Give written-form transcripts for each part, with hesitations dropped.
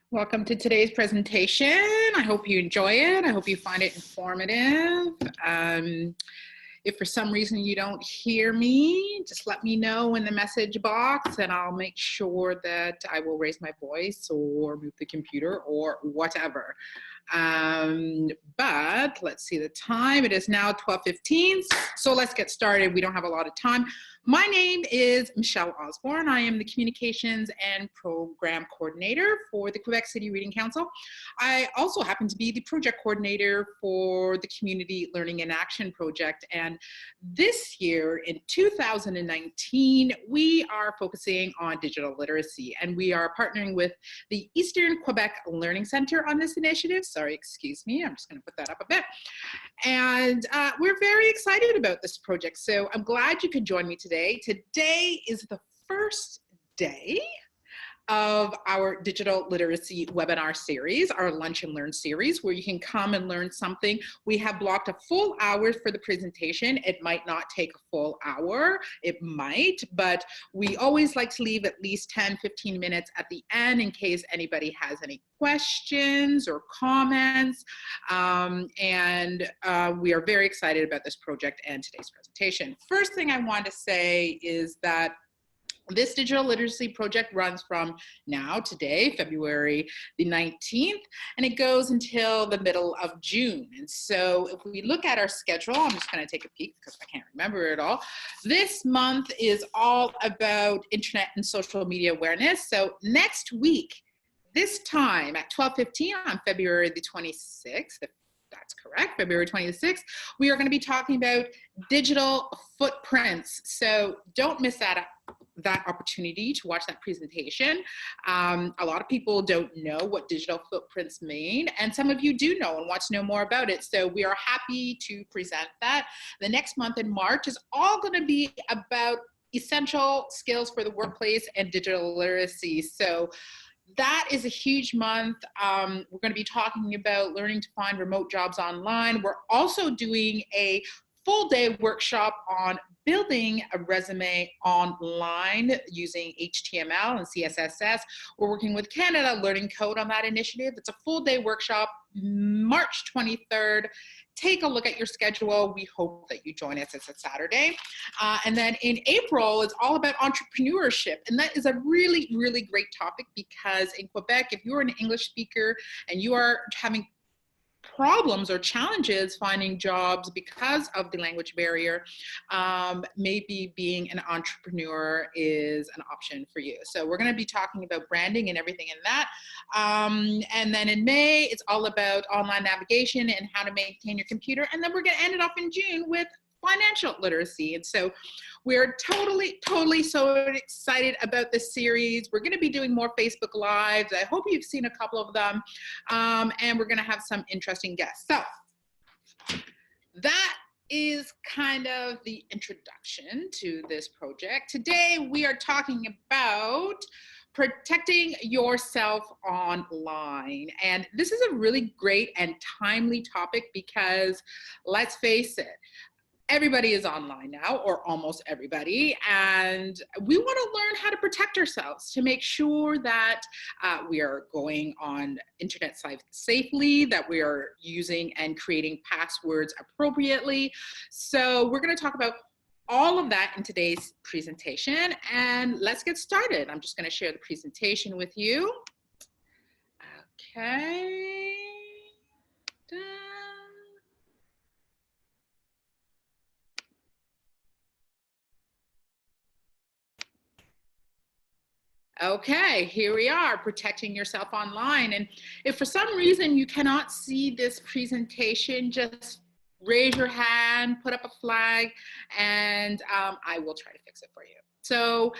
Welcome to today's presentation. I hope you enjoy it. I hope you find it informative. If for some reason you don't hear me, just let me know in the message box and I'll make sure that I will raise my voice or move the computer or whatever. But let's see the time. It is now 12:15, so let's get started. We don't have a lot of time. My name is Michelle Osborne. I am the Communications and Program Coordinator for the Quebec City Reading Council. I also happen to be the Project Coordinator for the Community Learning in Action Project. And this year, in 2019, we are focusing on digital literacy. And we are partnering with the Eastern Quebec Learning Centre on this initiative. Sorry, excuse me. I'm just going to put that up a bit. And we're very excited about this project. So I'm glad you could join me today. Today is the first day of our digital literacy webinar series, our Lunch and Learn series, where you can come and learn something. We have blocked a full hour for the presentation. It might not take a full hour, it might, but we always like to leave at least 10-15 minutes at the end in case anybody has any questions or comments. We are very excited about this project and today's presentation. First thing I want to say is that this digital literacy project runs from now, today, February the 19th, and it goes until the middle of June. And so if we look at our schedule, I'm just going to take a peek because I can't remember it all. This month is all about internet and social media awareness. So next week, this time at 12:15 on February the 26th, if that's correct, February 26th, we are going to be talking about digital footprints. So don't miss that opportunity to watch that presentation. A lot of people don't know what digital footprints mean, and some of you do know and want to know more about it. So we are happy to present that. The next month in March is all going to be about essential skills for the workplace and digital literacy. So that is a huge month. We're going to be talking about learning to find remote jobs online. We're also doing a full day workshop on building a resume online using HTML and CSS. We're working with Canada Learning Code on that initiative. It's a full day workshop, March 23rd. Take a look at your schedule. We hope that you join us. It's a Saturday. And then in April, it's all about entrepreneurship. And that is a really, really great topic because in Quebec, if you're an English speaker and you are having problems or challenges finding jobs because of the language barrier, maybe being an entrepreneur is an option for you. So we're going to be talking about branding and everything in that. And then in May, it's all about online navigation and how to maintain your computer. And then we're going to end it off in June with financial literacy. And so we're totally so excited about this series. We're going to be doing more Facebook Lives. I hope you've seen a couple of them. And we're going to have some interesting guests. So that is kind of the introduction to this project. Today, we are talking about protecting yourself online. And this is a really great and timely topic because let's face it, everybody is online now, or almost everybody, and we want to learn how to protect ourselves to make sure that we are going on internet sites safely, that we are using and creating passwords appropriately. So we're going to talk about all of that in today's presentation, and let's get started. I'm just going to share the presentation with you. Okay. Done. Okay, here we are, protecting yourself online. And if for some reason you cannot see this presentation, just raise your hand, put up a flag, and I will try to fix it for you. So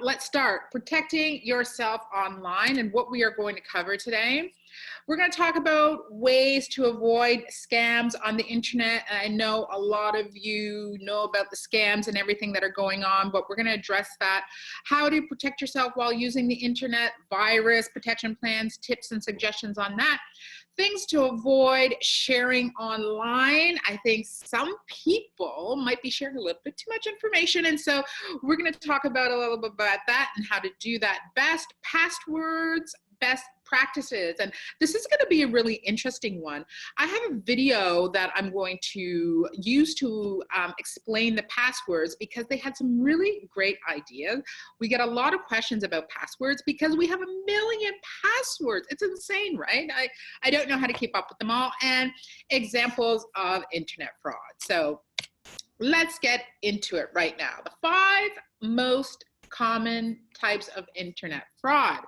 let's start. Protecting yourself online and what we are going to cover today. We're going to talk about ways to avoid scams on the internet. And I know a lot of you know about the scams and everything that are going on, but we're going to address that. How to protect yourself while using the internet, virus protection plans, tips and suggestions on that. Things to avoid sharing online. I think some people might be sharing a little bit too much information, and so we're going to talk about a little bit about that and how to do that best. Passwords, best practices. And this is going to be a really interesting one. I have a video that I'm going to use to explain the passwords, because they had some really great ideas. We get a lot of questions about passwords because we have a million passwords. It's insane, right? I don't know how to keep up with them all. And examples of internet fraud. So let's get into it right now. The 5 most common types of internet fraud.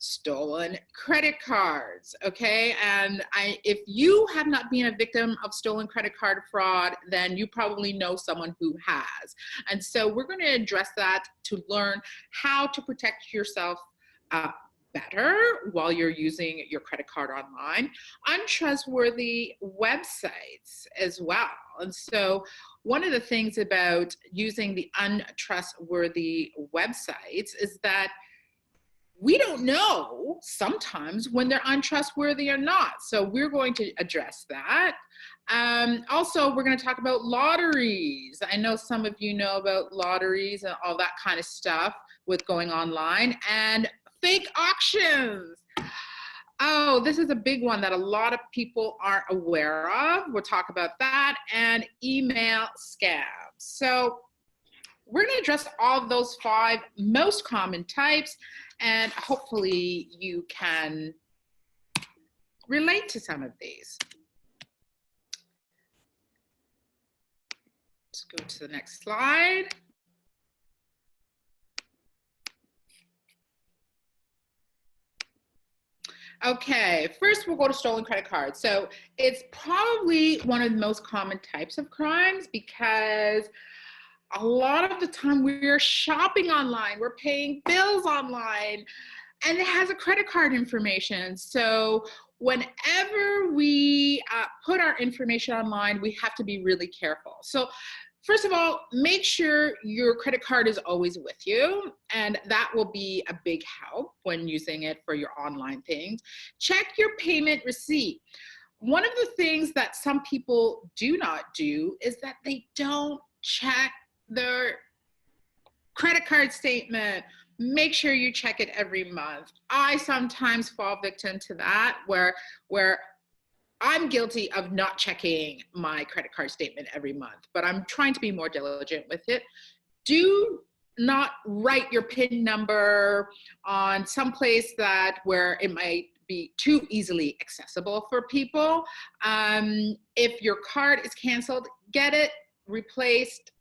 Stolen credit cards, okay? And if you have not been a victim of stolen credit card fraud, then you probably know someone who has. And so we're going to address that to learn how to protect yourself better while you're using your credit card online. Untrustworthy websites as well. And so one of the things about using the untrustworthy websites is that we don't know sometimes when they're untrustworthy or not. So we're going to address that. Also, we're going to talk about lotteries. I know some of you know about lotteries and all that kind of stuff with going online, and fake auctions. Oh, this is a big one that a lot of people aren't aware of. We'll talk about that, and email scams. So we're going to address all of those 5 most common types, and hopefully you can relate to some of these. Let's go to the next slide. Okay, first we'll go to stolen credit cards. So it's probably one of the most common types of crimes, because a lot of the time we're shopping online, we're paying bills online, and it has a credit card information. So whenever we put our information online, we have to be really careful. So first of all, make sure your credit card is always with you, and that will be a big help when using it for your online things. Check your payment receipt. One of the things that some people do not do is that they don't check their credit card statement. Make sure you check it every month. I sometimes fall victim to that, where I'm guilty of not checking my credit card statement every month, but I'm trying to be more diligent with it. Do not write your PIN number on some place where it might be too easily accessible for people. If your card is canceled, get it replaced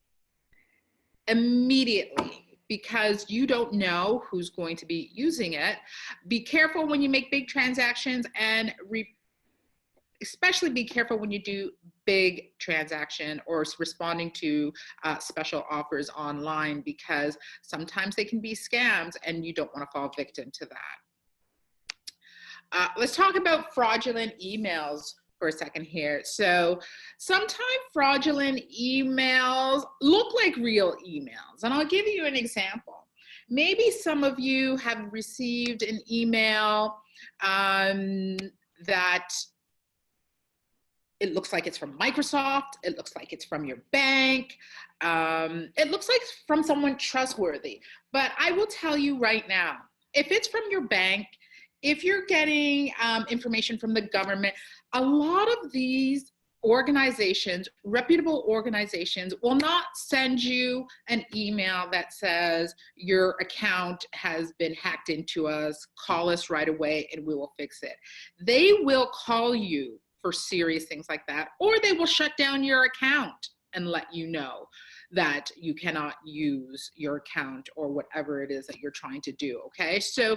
immediately, because you don't know who's going to be using it. Be careful when you make big transactions, and especially be careful when you do big transaction or responding to special offers online, because sometimes they can be scams and you don't want to fall victim to that. Let's talk about fraudulent emails for a second here. So sometimes fraudulent emails look like real emails, and I'll give you an example. Maybe some of you have received an email that it looks like it's from Microsoft, it looks like it's from your bank, it looks like it's from someone trustworthy. But I will tell you right now, if it's from your bank, if you're getting information from the government, a lot of these organizations, reputable organizations, will not send you an email that says your account has been hacked into us, call us right away and we will fix it. They will call you for serious things like that, or they will shut down your account and let you know that you cannot use your account or whatever it is that you're trying to do, okay? So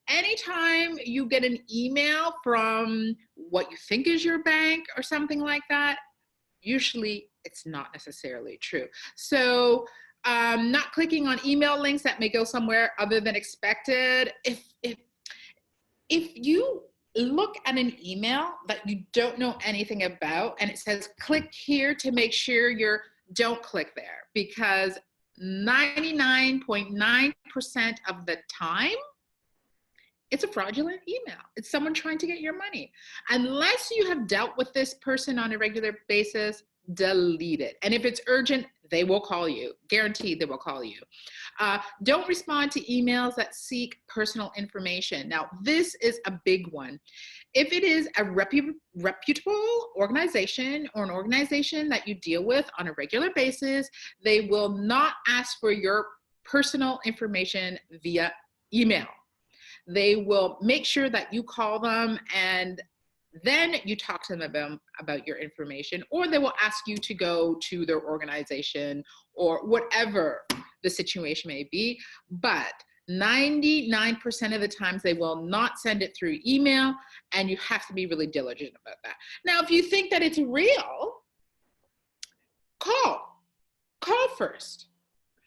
anytime you get an email from what you think is your bank or something like that, usually it's not necessarily true. So not clicking on email links that may go somewhere other than expected. If you look at an email that you don't know anything about and it says click here to make sure don't click there, because 99.9% of the time it's a fraudulent email. It's someone trying to get your money. Unless you have dealt with this person on a regular basis, delete it. And if it's urgent, they will call you. Guaranteed they will call you. Don't respond to emails that seek personal information. Now, this is a big one. If it is a reputable organization or an organization that you deal with on a regular basis, they will not ask for your personal information via email. They will make sure that you call them and then you talk to them about your information, or they will ask you to go to their organization or whatever the situation may be. But 99% of the times they will not send it through email, and you have to be really diligent about that. Now, if you think that it's real, call first.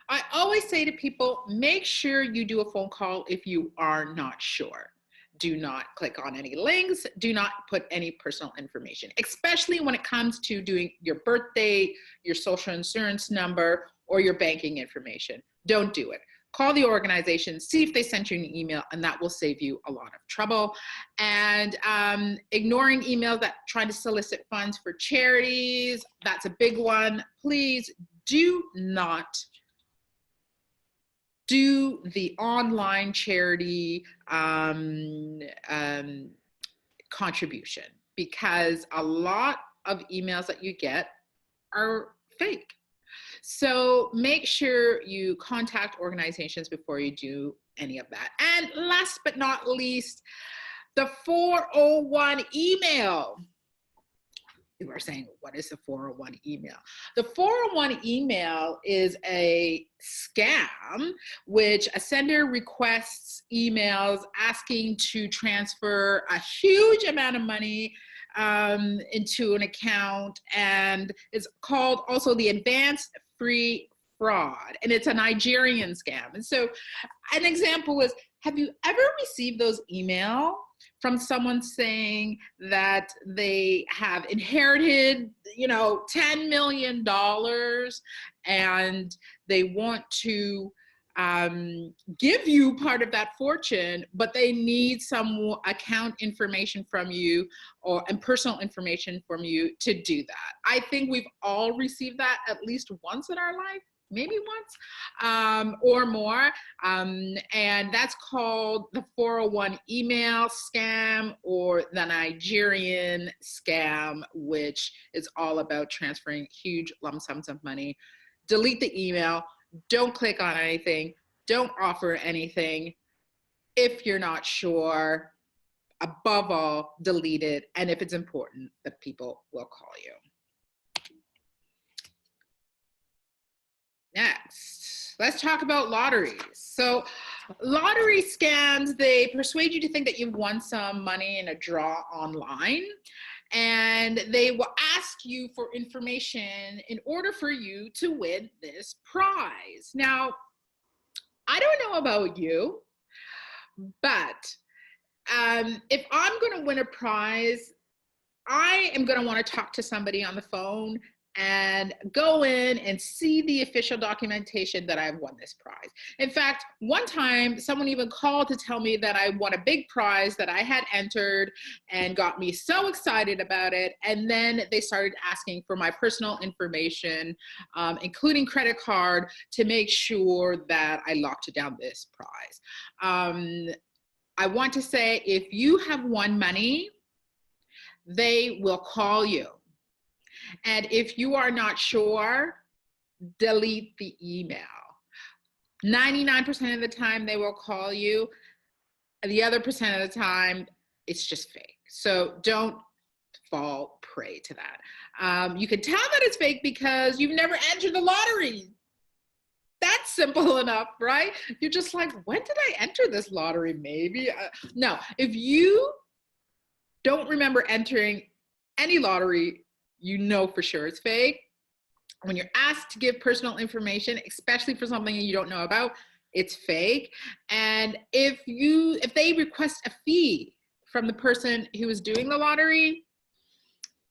I always say to people, make sure you do a phone call if you are not sure. Do not click on any links. Do not put any personal information, especially when it comes to doing your birth date, your social insurance number, or your banking information. Don't do it. Call the organization, see if they sent you an email, and that will save you a lot of trouble. And ignoring emails that try to solicit funds for charities, that's a big one. Please do not do the online charity contribution, because a lot of emails that you get are fake. So make sure you contact organizations before you do any of that. And last but not least, the 401 email. You are saying, what is the 401 email? The 401 email is a scam, which a sender requests emails asking to transfer a huge amount of money into an account, and it's called also the advanced free fraud, and it's a Nigerian scam. And so an example is, have you ever received those emails from someone saying that they have inherited, $10 million and they want to give you part of that fortune, but they need some account information from you and personal information from you to do that? I think we've all received that at least once in our life. Maybe once or more. And that's called the 401 email scam, or the Nigerian scam, which is all about transferring huge lump sums of money. Delete the email. Don't click on anything. Don't offer anything. If you're not sure, above all, delete it. And if it's important, the people will call you. Next, let's talk about lotteries. So lottery scams, they persuade you to think that you've won some money in a draw online, and they will ask you for information in order for you to win this prize. Now, I don't know about you, but if I'm going to win a prize, I am going to want to talk to somebody on the phone and go in and see the official documentation that I've won this prize. In fact, one time someone even called to tell me that I won a big prize that I had entered, and got me so excited about it. And then they started asking for my personal information, including credit card, to make sure that I locked down this prize. I want to say, if you have won money, they will call you. And if you are not sure, delete the email. 99% of the time they will call you. The other percent of the time, it's just fake. So don't fall prey to that. You can tell that it's fake because you've never entered the lottery. That's simple enough, right? You're just like, when did I enter this lottery? Maybe. No, if you don't remember entering any lottery, you know for sure it's fake. When you're asked to give personal information, especially for something you don't know about, it's fake. And if they request a fee from the person who is doing the lottery,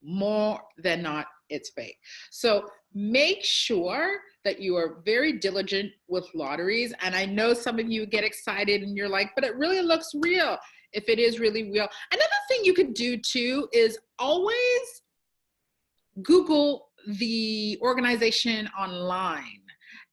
more than not, it's fake. So make sure that you are very diligent with lotteries. And I know some of you get excited and you're like, but it really looks real. If it is really real. Another thing you could do too is always Google the organization online.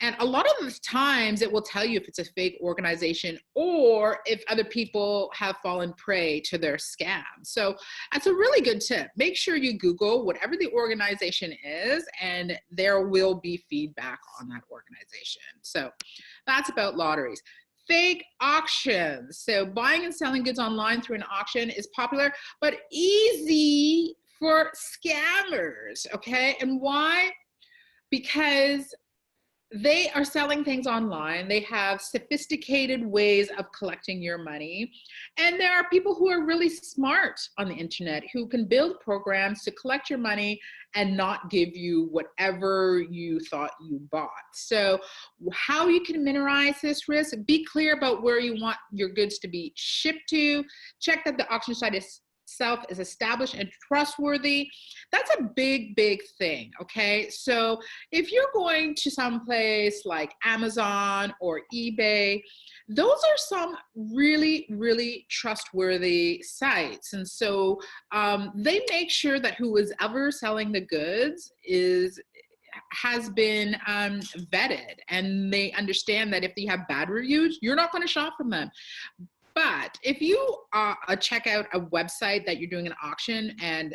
And a lot of the times it will tell you if it's a fake organization or if other people have fallen prey to their scam. So that's a really good tip. Make sure you Google whatever the organization is, and there will be feedback on that organization. So that's about lotteries. Fake auctions. So buying and selling goods online through an auction is popular, but easy for scammers, okay? And why? Because they are selling things online. They have sophisticated ways of collecting your money. And there are people who are really smart on the internet who can build programs to collect your money and not give you whatever you thought you bought. So how you can minimize this risk, be clear about where you want your goods to be shipped to. Check that the auction site itself is established and trustworthy. That's a big, big thing, okay? So if you're going to some place like Amazon or eBay, those are some really, really trustworthy sites. And so they make sure that who is ever selling the goods has been vetted, and they understand that if they have bad reviews, you're not going to shop from them. But if you check out a website that you're doing an auction and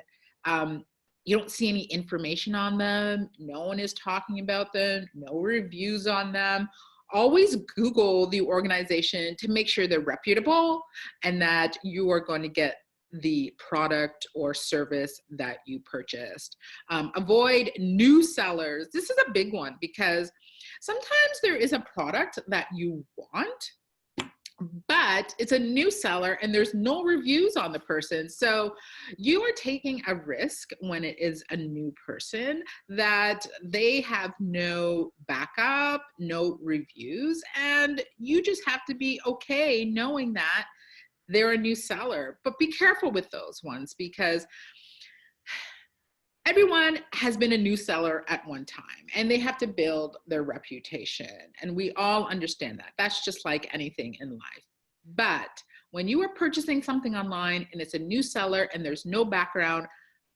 you don't see any information on them, no one is talking about them, no reviews on them, always Google the organization to make sure they're reputable and that you are going to get the product or service that you purchased. Avoid new sellers. This is a big one because sometimes there is a product that you want, but it's a new seller and there's no reviews on the person. So you are taking a risk when it is a new person that they have no backup, no reviews, and you just have to be okay knowing that they're a new seller. But be careful with those ones because everyone has been a new seller at one time and they have to build their reputation. And we all understand that. That's just like anything in life. But when you are purchasing something online and it's a new seller and there's no background,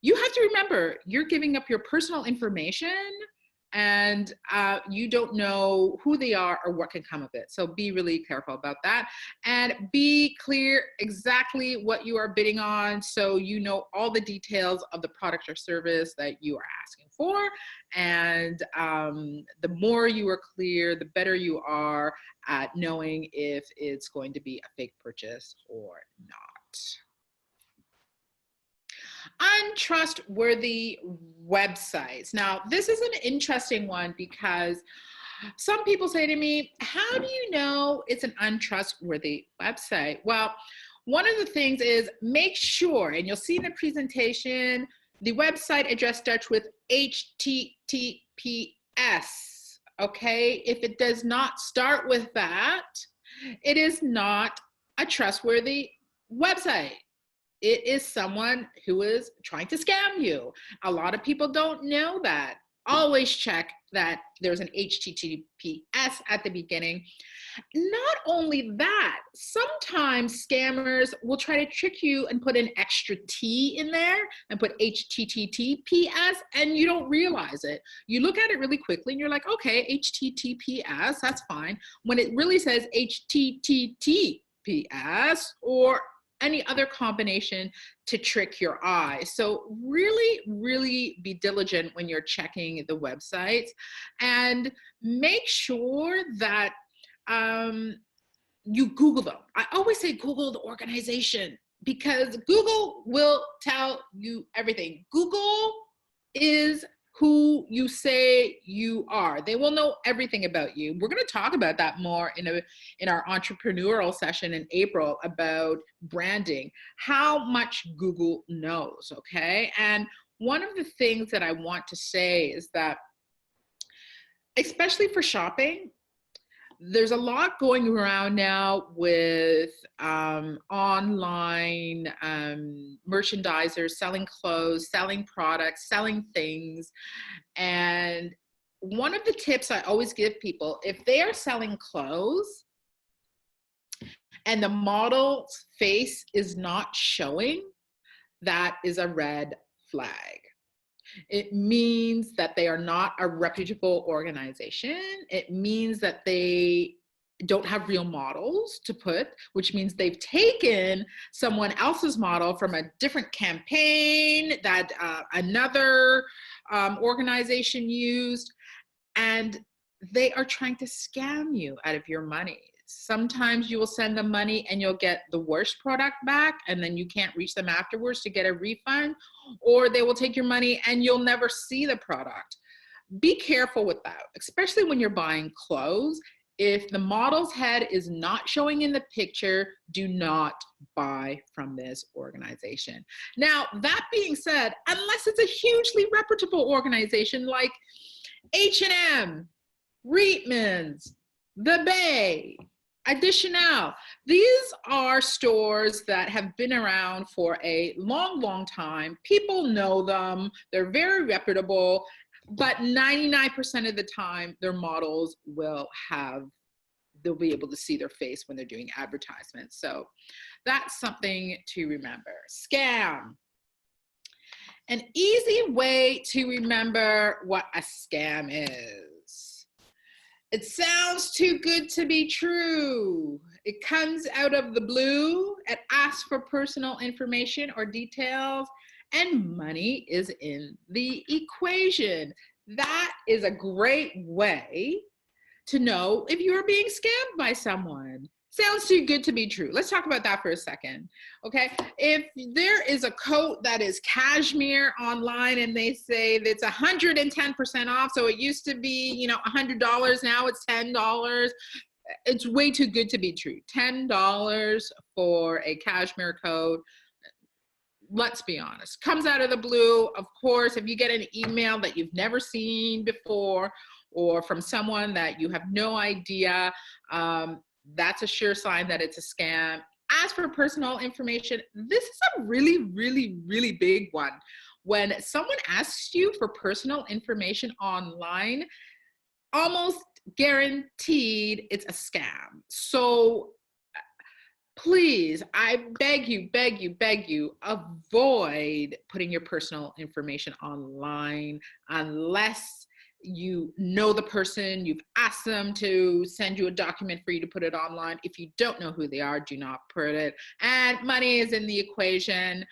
you have to remember you're giving up your personal information and you don't know who they are or what can come of it. So be really careful about that and be clear exactly what you are bidding on so you know all the details of the product or service that you are asking for. And the more you are clear, the better you are at knowing if it's going to be a fake purchase or not. Untrustworthy websites. Now, this is an interesting one because some people say to me, how do you know it's an untrustworthy website? Well, one of the things is make sure, and you'll see in the presentation, the website address starts with HTTPS, okay? If it does not start with that, it is not a trustworthy website. It is someone who is trying to scam you. A lot of people don't know that. Always check that there's an HTTPS at the beginning. Not only that, sometimes scammers will try to trick you and put an extra T in there and put HTTPS and you don't realize it. You look at it really quickly and you're like, okay, HTTPS, that's fine. When it really says HTTPS or any other combination to trick your eye. So really, really be diligent when you're checking the websites and make sure that you Google them. I always say Google the organization because Google will tell you everything. Google is who you say you are. They will know everything about you. We're going to talk about that more in our entrepreneurial session in April about branding, how much Google knows, okay? And one of the things that I want to say is that, especially for shopping, there's a lot going around now with online merchandisers selling clothes, selling products, selling things. And one of the tips I always give people, if they are selling clothes and the model's face is not showing, that is a red flag. It means that they are not a reputable organization. It means that they don't have real models to put, which means they've taken someone else's model from a different campaign that another organization used, and they are trying to scam you out of your money. Sometimes you will send them money and you'll get the worst product back, and then you can't reach them afterwards to get a refund, or they will take your money and you'll never see the product. Be careful with that, especially when you're buying clothes. If the model's head is not showing in the picture, do not buy from this organization. Now, that being said, unless it's a hugely reputable organization like H&M, Reitman's, The Bay, Additional. These are stores that have been around for a long, long time. People know them. They're very reputable, but 99% of the time, their models they'll be able to see their face when they're doing advertisements. So that's something to remember. Scam. An easy way to remember what a scam is. It sounds too good to be true. It comes out of the blue. It asks for personal information or details, and money is in the equation. That is a great way to know if you are being scammed by someone. Sounds too good to be true. Let's talk about that for a second, okay? If there is a coat that is cashmere online and they say that's 110% off, so it used to be, $100, now it's $10, it's way too good to be true. $10 for a cashmere coat, let's be honest, comes out of the blue. Of course, if you get an email that you've never seen before or from someone that you have no idea, that's a sure sign that it's a scam. As for personal information, this is a really, really, really big one. When someone asks you for personal information online, almost guaranteed it's a scam. So please, I beg you, avoid putting your personal information online unless you know the person, you've asked them to send you a document for you to put it online. If you don't know who they are, do not put it. And money is in the equation.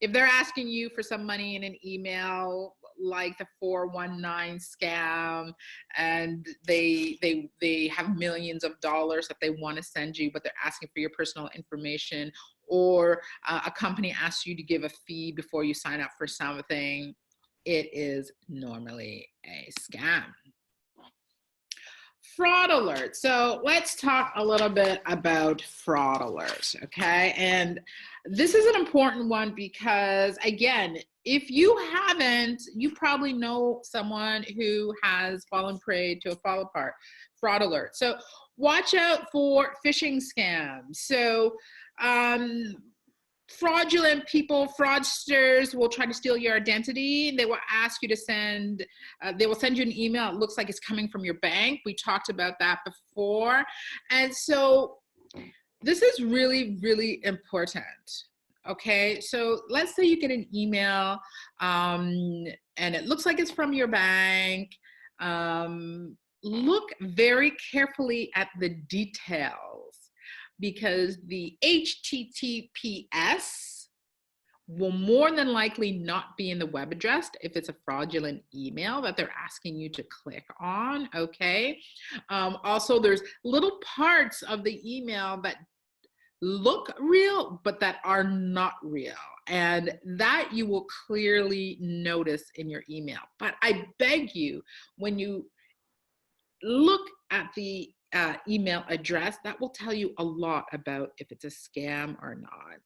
If they're asking you for some money in an email, like the 419 scam, and they have millions of dollars that they want to send you, but they're asking for your personal information, or a company asks you to give a fee before you sign up for something, it is normally a scam. Fraud alert. So let's talk a little bit about fraud alerts, okay? And this is an important one because, again, if you haven't, you probably know someone who has fallen prey to a fraud alert. So watch out for phishing scams. So fraudulent people, fraudsters will try to steal your identity. They will ask you to they will send you an email. It looks like it's coming from your bank. We talked about that before. And so this is really, really important. Okay, so let's say you get an email and it looks like it's from your bank. Look very carefully at the details, because the HTTPS will more than likely not be in the web address if it's a fraudulent email that they're asking you to click on, okay? Also, there's little parts of the email that look real, but that are not real. And that you will clearly notice in your email. But I beg you, when you look at the email address, that will tell you a lot about if it's a scam or not.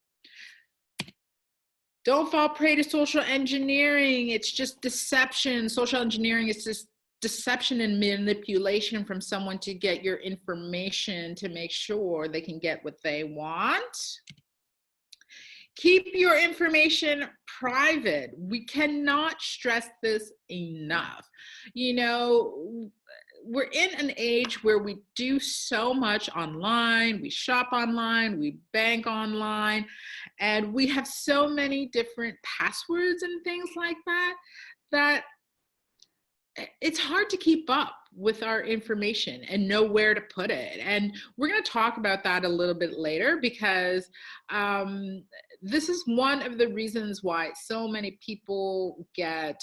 Don't fall prey to social engineering. It's just deception. Social engineering is just deception and manipulation from someone to get your information to make sure they can get what they want. Keep your information private. We cannot stress this enough. We're in an age where we do so much online, we shop online, we bank online, and we have so many different passwords and things like that, that it's hard to keep up with our information and know where to put it. And we're going to talk about that a little bit later, because this is one of the reasons why so many people get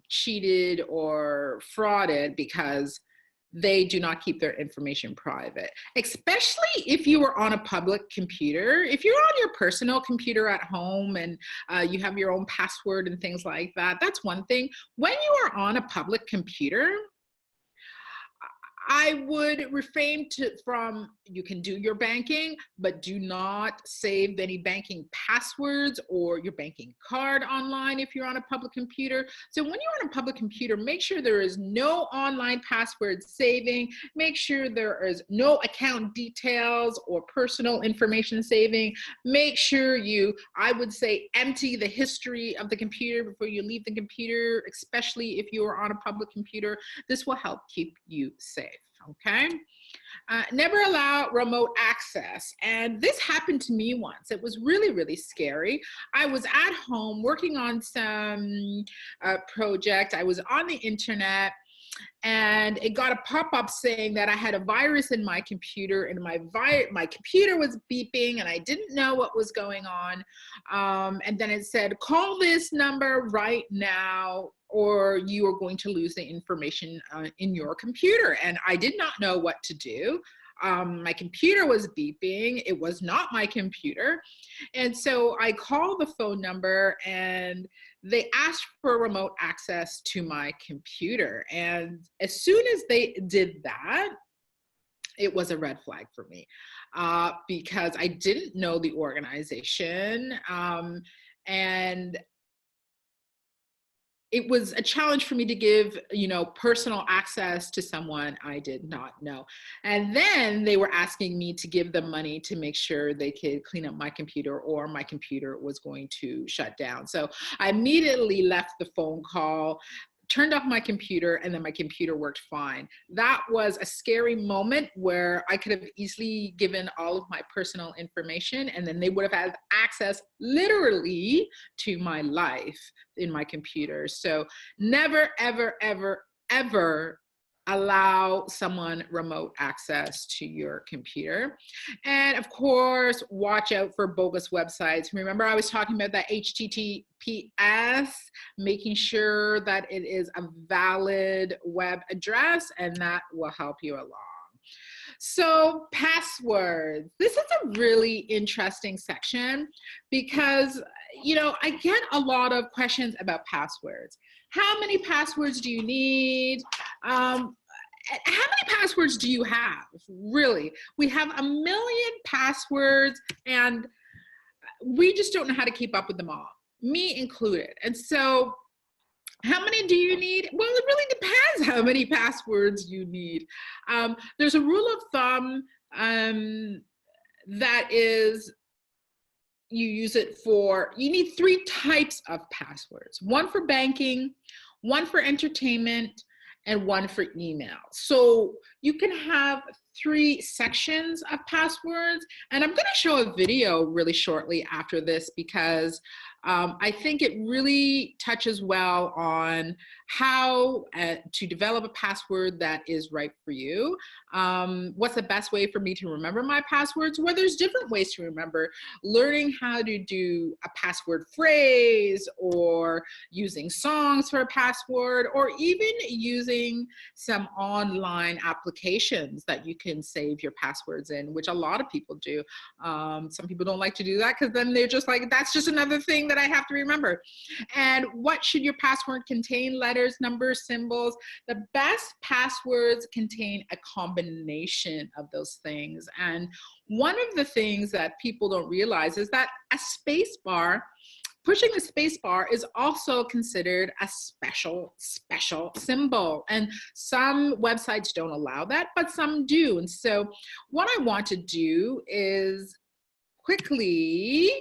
cheated or frauded, because they do not keep their information private, especially if you are on a public computer. If you're on your personal computer at home and you have your own password and things like that, that's one thing. When you are on a public computer, I would refrain from, you can do your banking, but do not save any banking passwords or your banking card online if you're on a public computer. So when you're on a public computer, make sure there is no online password saving. Make sure there is no account details or personal information saving. Make sure you, I would say, empty the history of the computer before you leave the computer, especially if you are on a public computer. This will help keep you safe. Okay. Never allow remote access. And this happened to me once. It was really, really scary. I was at home working on some project. I was on the internet, and it got a pop-up saying that I had a virus in my computer, and my computer was beeping and I didn't know what was going on. And then it said, call this number right now, or you are going to lose the information in your computer. And I did not know what to do. My computer was beeping. It was not my computer. And so I called the phone number, and they asked for remote access to my computer. And as soon as they did that, it was a red flag for me, because I didn't know the organization. And it was a challenge for me to give, personal access to someone I did not know. And then they were asking me to give them money to make sure they could clean up my computer, or my computer was going to shut down. So I immediately left the phone call, turned off my computer, and then my computer worked fine. That was a scary moment where I could have easily given all of my personal information, and then they would have had access literally to my life in my computer. So never, ever, ever, ever allow someone remote access to your computer. And of course, watch out for bogus websites. Remember, I was talking about that HTTPS, making sure that it is a valid web address, and that will help you along. So passwords. This is a really interesting section, because, I get a lot of questions about passwords. How many passwords do you need? How many passwords do you have? Really, we have 1 million passwords, and we just don't know how to keep up with them all, me included. And so how many do you need? Well, it really depends how many passwords you need. There's a rule of thumb that is, you use it for, you need 3 types of passwords: one for banking, one for entertainment, and one for email. So you can have 3 sections of passwords. And I'm going to show a video really shortly after this, because I think it really touches well on how to develop a password that is right for you. What's the best way for me to remember my passwords? Well, there's different ways to remember. Learning how to do a password phrase, or using songs for a password, or even using some online applications that you can save your passwords in, which a lot of people do. Some people don't like to do that, because then they're just like, that's just another thing that I have to remember. And what should your password contain? Letters, numbers, symbols. The best passwords contain a combination of those things. And one of the things that people don't realize is that a space bar, pushing the space bar, is also considered a special symbol. And some websites don't allow that, but some do. And so what I want to do is quickly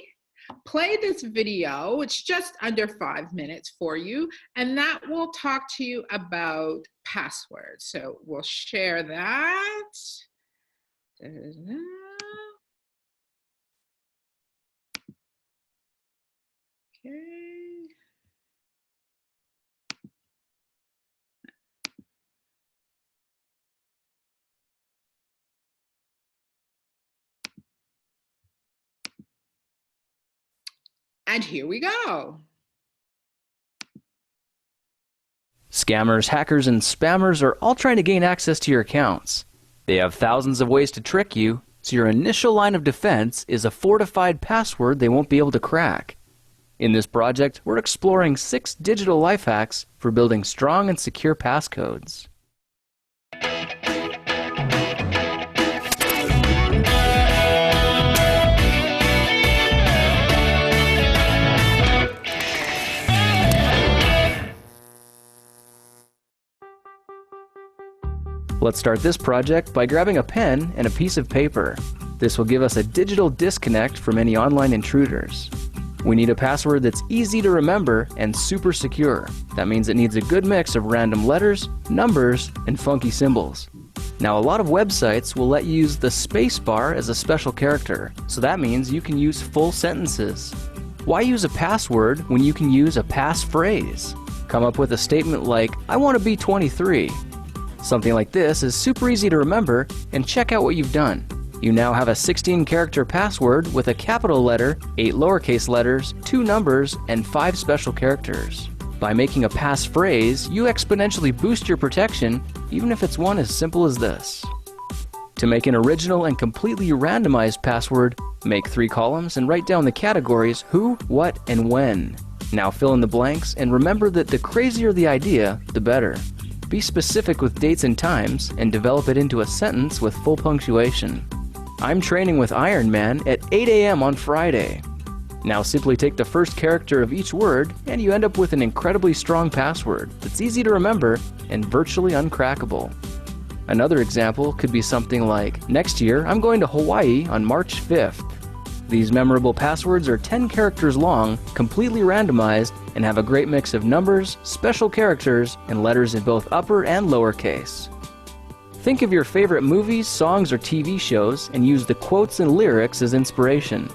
play this video. It's just under 5 minutes for you, and that will talk to you about passwords. So we'll share that. Da-da-da. Okay. And here we go. Scammers, hackers, and spammers are all trying to gain access to your accounts. They have thousands of ways to trick you, so your initial line of defense is a fortified password they won't be able to crack. In this project, we're exploring 6 digital life hacks for building strong and secure passcodes. Let's start this project by grabbing a pen and a piece of paper. This will give us a digital disconnect from any online intruders. We need a password that's easy to remember and super secure. That means it needs a good mix of random letters, numbers, and funky symbols. Now, a lot of websites will let you use the space bar as a special character, so that means you can use full sentences. Why use a password when you can use a passphrase? Come up with a statement like, "I want to be 23." Something like this is super easy to remember, and check out what you've done. You now have a 16-character password with a capital letter, 8 lowercase letters, 2 numbers, and 5 special characters. By making a passphrase, you exponentially boost your protection, even if it's one as simple as this. To make an original and completely randomized password, make 3 columns and write down the categories who, what, and when. Now fill in the blanks and remember that the crazier the idea, the better. Be specific with dates and times, and develop it into a sentence with full punctuation. I'm training with Iron Man at 8 a.m. on Friday. Now simply take the first character of each word, and you end up with an incredibly strong password that's easy to remember and virtually uncrackable. Another example could be something like, "Next year, I'm going to Hawaii on March 5th. These memorable passwords are 10 characters long, completely randomized, and have a great mix of numbers, special characters, and letters in both upper and lowercase. Think of your favorite movies, songs, or TV shows and use the quotes and lyrics as inspiration.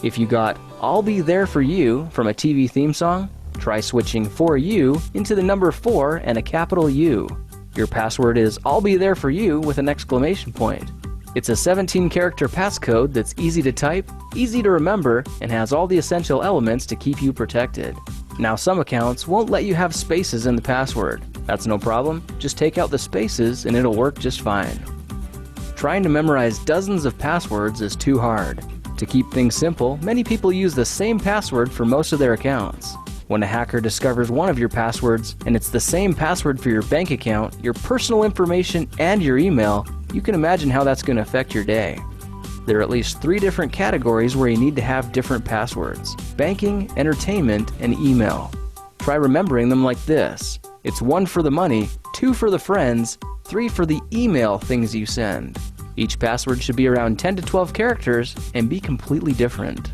If you got "I'll be there for you" from a TV theme song, try switching "for you" into the number 4 and a capital U. Your password is "I'll be there for you" with an exclamation point. It's a 17-character passcode that's easy to type, easy to remember, and has all the essential elements to keep you protected. Now, some accounts won't let you have spaces in the password. That's no problem, just take out the spaces and it'll work just fine. Trying to memorize dozens of passwords is too hard. To keep things simple, many people use the same password for most of their accounts. When a hacker discovers one of your passwords, and it's the same password for your bank account, your personal information, and your email, you can imagine how that's going to affect your day. There are at least 3 different categories where you need to have different passwords: banking, entertainment, and email. Try remembering them like this. It's 1 for the money, 2 for the friends, 3 for the email things you send. Each password should be around 10 to 12 characters and be completely different.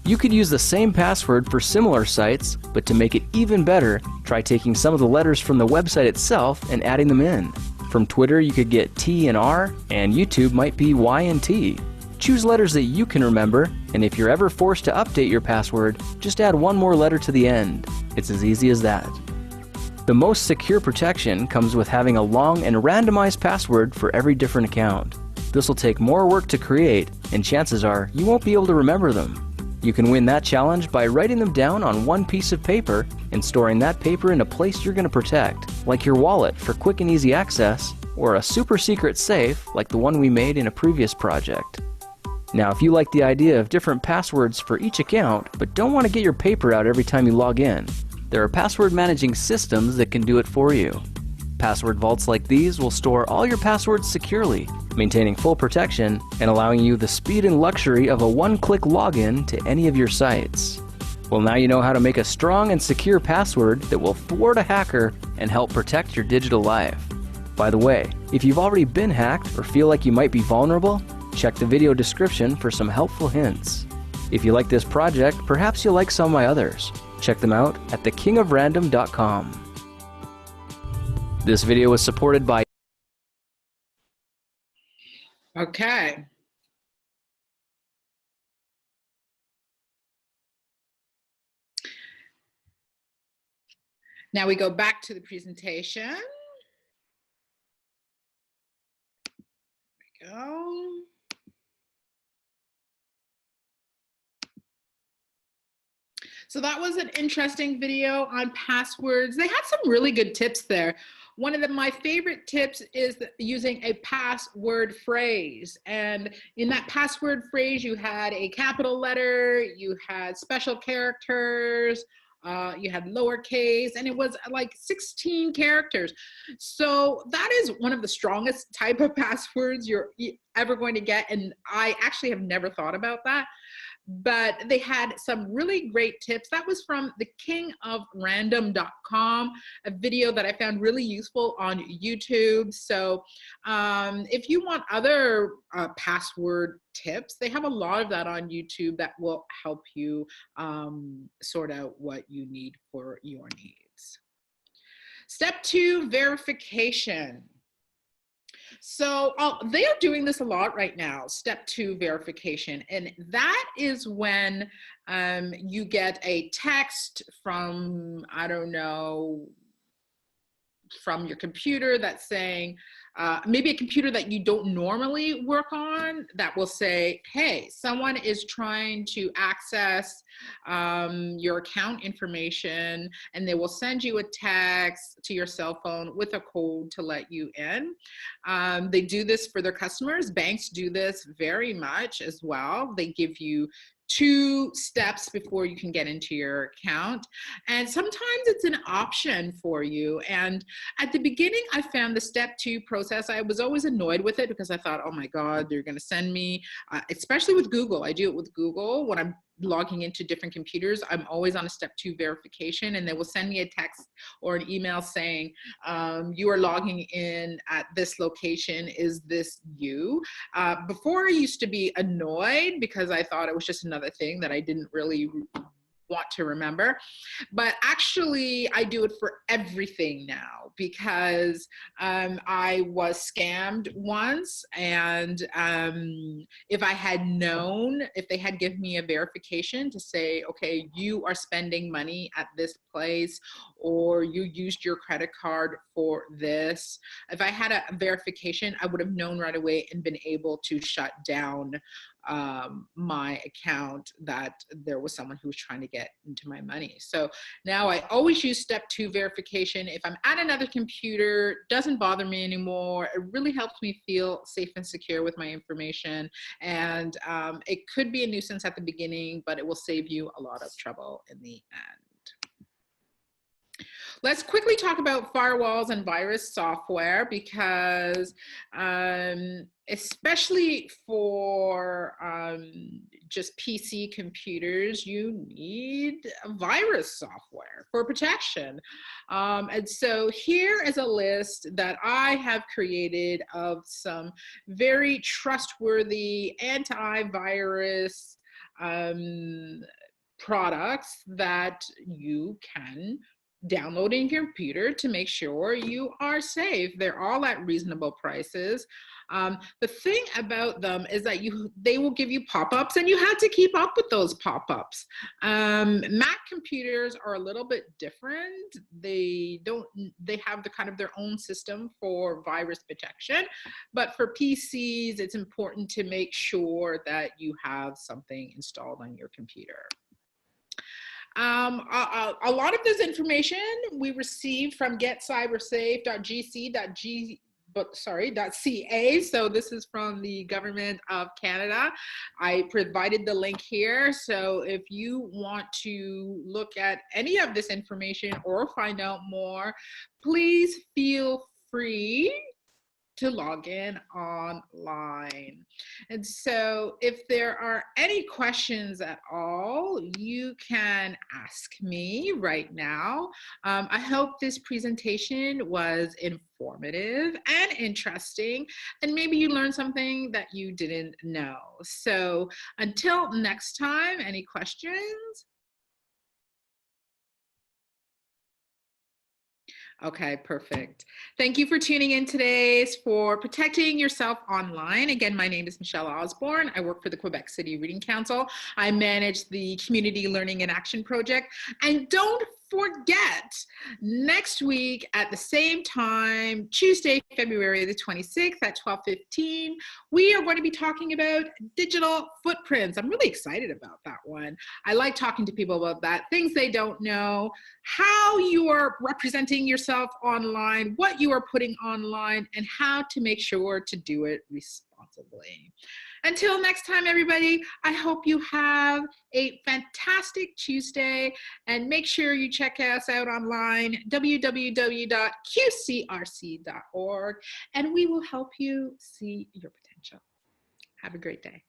You could use the same password for similar sites, but to make it even better, try taking some of the letters from the website itself and adding them in. From Twitter, you could get T and R, and YouTube might be Y and T. Choose letters that you can remember, and if you're ever forced to update your password, just add 1 more letter to the end. It's as easy as that. The most secure protection comes with having a long and randomized password for every different account. This will take more work to create, and chances are you won't be able to remember them. You can win that challenge by writing them down on 1 piece of paper and storing that paper in a place you're going to protect, like your wallet for quick and easy access, or a super secret safe like the one we made in a previous project. Now, if you like the idea of different passwords for each account, but don't want to get your paper out every time you log in, there are password managing systems that can do it for you. Password vaults like these will store all your passwords securely, maintaining full protection and allowing you the speed and luxury of a 1-click login to any of your sites. Well, now you know how to make a strong and secure password that will thwart a hacker and help protect your digital life. By the way, if you've already been hacked or feel like you might be vulnerable, check the video description for some helpful hints. If you like this project, perhaps you'll like some of my others. Check them out at thekingofrandom.com. This video was supported by... Okay. Now we go back to the presentation. There we go. So that was an interesting video on passwords. They had some really good tips there. One of my favorite tips is using a password phrase. And in that password phrase, you had a capital letter, you had special characters, you had lowercase, and it was like 16 characters. So that is one of the strongest type of passwords you're ever going to get. And I actually have never thought about that. But they had some really great tips. That was from thekingofrandom.com, a video that I found really useful on YouTube. So if you want other password tips, they have a lot of that on YouTube that will help you sort out what you need for your needs. Step 2, verification. So they are doing this a lot right now, step 2 verification. And that is when you get a text from, I don't know, from your computer that's saying, maybe a computer that you don't normally work on, that will say, hey, someone is trying to access your account information, and they will send you a text to your cell phone with a code to let you in. They do this for their customers. Banks do this very much as well. They give you 2 steps before you can get into your account. And sometimes it's an option for you. And at the beginning, I found the step 2 process, I was always annoyed with it because I thought, oh my God, they're going to send me, especially with Google. I do it with Google when I'm logging into different computers. I'm always on a step 2 verification, and they will send me a text or an email saying, you are logging in at this location. Is this you? Before I used to be annoyed because I thought it was just another thing that I didn't really want to remember. But actually, I do it for everything now because I was scammed once. And if I had known, if they had given me a verification to say, okay, you are spending money at this place, or you used your credit card for this, if I had a verification, I would have known right away and been able to shut down my account, that there was someone who was trying to get into my money. So now I always use step 2 verification. If I'm at another computer, it doesn't bother me anymore. It really helps me feel safe and secure with my information. And it could be a nuisance at the beginning, but it will save you a lot of trouble in the end. Let's quickly talk about firewalls and virus software, because especially for just PC computers, you need virus software for protection. And so here is a list that I have created of some very trustworthy antivirus products that you can download in your computer to make sure you are safe. They're all at reasonable prices. The thing about them is that they will give you pop-ups, and you have to keep up with those pop-ups. Mac computers are a little bit different. They have the kind of their own system for virus protection, but for PCs, it's important to make sure that you have something installed on your computer. A lot of this information we received from getcybersafe.ca. So this is from the government of Canada. I provided the link here. So if you want to look at any of this information or find out more, please feel free to log in online. And so if there are any questions at all, you can ask me right now. I hope this presentation was informative and interesting, and maybe you learned something that you didn't know. So until next time, any questions? Okay, perfect. Thank you for tuning in today for Protecting Yourself Online. Again, my name is Michelle Osborne. I work for the Quebec City Reading Council. I manage the Community Learning and Action Project. And don't forget, next week at the same time, Tuesday, February the 26th at 12:15, we are going to be talking about digital footprints. I'm really excited about that one. I like talking to people about that, things they don't know, how you are representing yourself online, what you are putting online, and how to make sure to do it responsibly. Until next time, everybody, I hope you have a fantastic Tuesday, and make sure you check us out online, www.qcrc.org, and we will help you see your potential. Have a great day.